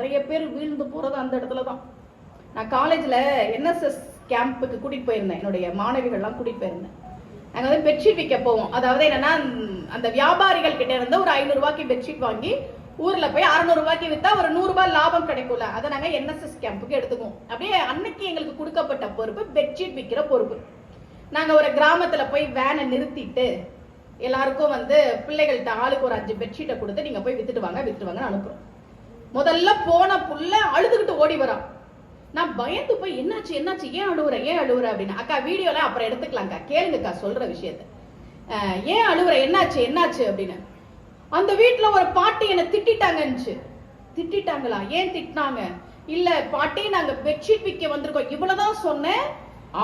நிறைய பேர் வீழ்ந்து போறது அந்த இடத்துல தான். நான் காலேஜ்ல என்எஸ்எஸ் கேம்புக்கு கூட்டிட்டு போயிருந்தேன், என்னுடைய மாணவிகள்லாம் கூட்டிட்டு போயிருந்தேன். நாங்கள் வந்து பெட்ஷீட் விற்க போவோம். அதாவது என்னன்னா, அந்த வியாபாரிகள் கிட்ட இருந்து ஒரு 500 ரூபாய்க்கு பெட்ஷீட் வாங்கி ஊர்ல போய் 600 ரூபாய்க்கு வித்தா ஒரு 100 ரூபாய் லாபம் கிடைக்கும்ல, அதை நாங்க என்எஸ்எஸ் கேம்புக்கு எடுத்துக்குவோம். அப்படியே அன்னைக்கு எங்களுக்கு கொடுக்கப்பட்ட பொறுப்பு பெட்ஷீட் விற்கிற பொறுப்பு. நாங்க ஒரு கிராமத்துல போய் வேனை நிறுத்திட்டு எல்லாருக்கும் வந்து பிள்ளைகள்கிட்ட ஆளுக்கு ஒரு 5 பெட்ஷீட்டை கொடுத்து நீங்க போய் வித்துட்டு வாங்கன்னு அனுப்புறோம். முதல்ல போன புள்ள அழுதுகிட்டு ஓடி வரான். நான் பயந்து போய் என்னாச்சு ஏன் அழுவுற அப்படின்னு. அக்கா வீடியோல அப்புறம் எடுத்துக்கலாம்க்கா, கேளுங்கக்கா சொல்ற விஷயத்த. ஏன் அழுவுற, என்னாச்சு அப்படின்னு. அந்த வீட்டுல ஒரு பாட்டி என்ன திட்டாங்கன்னு. திட்டாங்களா? ஏன் திட்டினாங்க? இல்ல பாட்டி, நாங்க பெட்ஷீட் விற்க வந்திருக்கோம், இவ்வளவுதான் சொன்னேன்,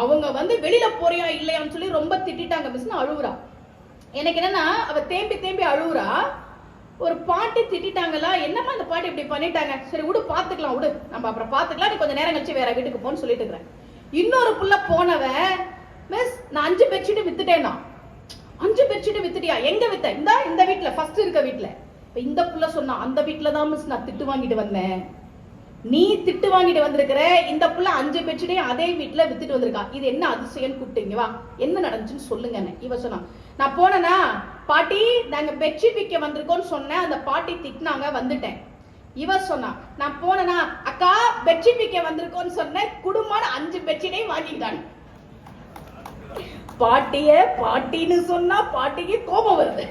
அவங்க வந்து வெளியில போறியா இல்லையான்னு சொல்லி ரொம்ப திட்டாங்க மிஸ். அழுவுறா. எனக்கு என்னன்னா, அவ தேம்பி அழுவுறா. ஒரு பாட்டி திட்டாங்களா, என்னமா அந்த பாட்டி இப்படி பண்ணிட்டாங்க, சரி விடு பாத்துக்கலாம், நம்ம அப்புறம் பாத்துக்கலாம், நீ கொஞ்சம் நேரம் கழிச்சு வேற வீட்டுக்கு போன்னு சொல்லிட்டு இருக்கிறேன். இன்னொரு புள்ள போனவன், மிஸ் நான் 5 பெட்ஷீட் வித்துட்டேன்னா. 5 பெட்ஷீட் வித்துட்டியா? எங்க வித்த? இந்த வீட்டுல, ஃபர்ஸ்ட் இருக்க வீட்டுல. இந்த புள்ள சொன்னா, அந்த வீட்டுல தான் மிஸ் நான் திட்டு வாங்கிட்டு வந்தேன். நீ திட்டு வாங்கிட்டு வந்திருக்கிற, இந்த புள்ள 5 பெட்ஷீட்டையும் அதே வீட்டுல வித்துட்டு வந்திருக்கா. இது என்ன அதிசயம்? கூப்பிட்டீங்க வா, என்ன நடந்துச்சுன்னு சொல்லுங்க. இவ சொன்னா, நான் போனேனா பாட்டி, நாங்க பெட்ஷீட் விற்க வந்திருக்கோம்னு சொன்னேன், அந்த பாட்டி திட்டினாங்க, வந்துட்டேன். இவ சொன்னா, நான் போனேனா அக்கா பெட்ஷீட் விற்க வந்திருக்கோம்னு சொன்னேன், குடும்பம் 5 பெட்ஷீட்டையும் வாங்கிட்டாங்க. பாட்டின்னு சொன்னா பாட்டிக்கு கோபம் வருது.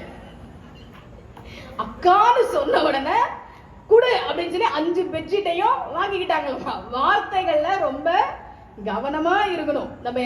அக்கான்னு சொன்ன உடனே குடு அப்படின்னு சொல்லி 5 பெட்ஷீட்டையும் வாங்கிக்கிட்டாங்க. வார்த்தைகள்ல ரொம்ப கவனமா இருக்கணும் நம்ம.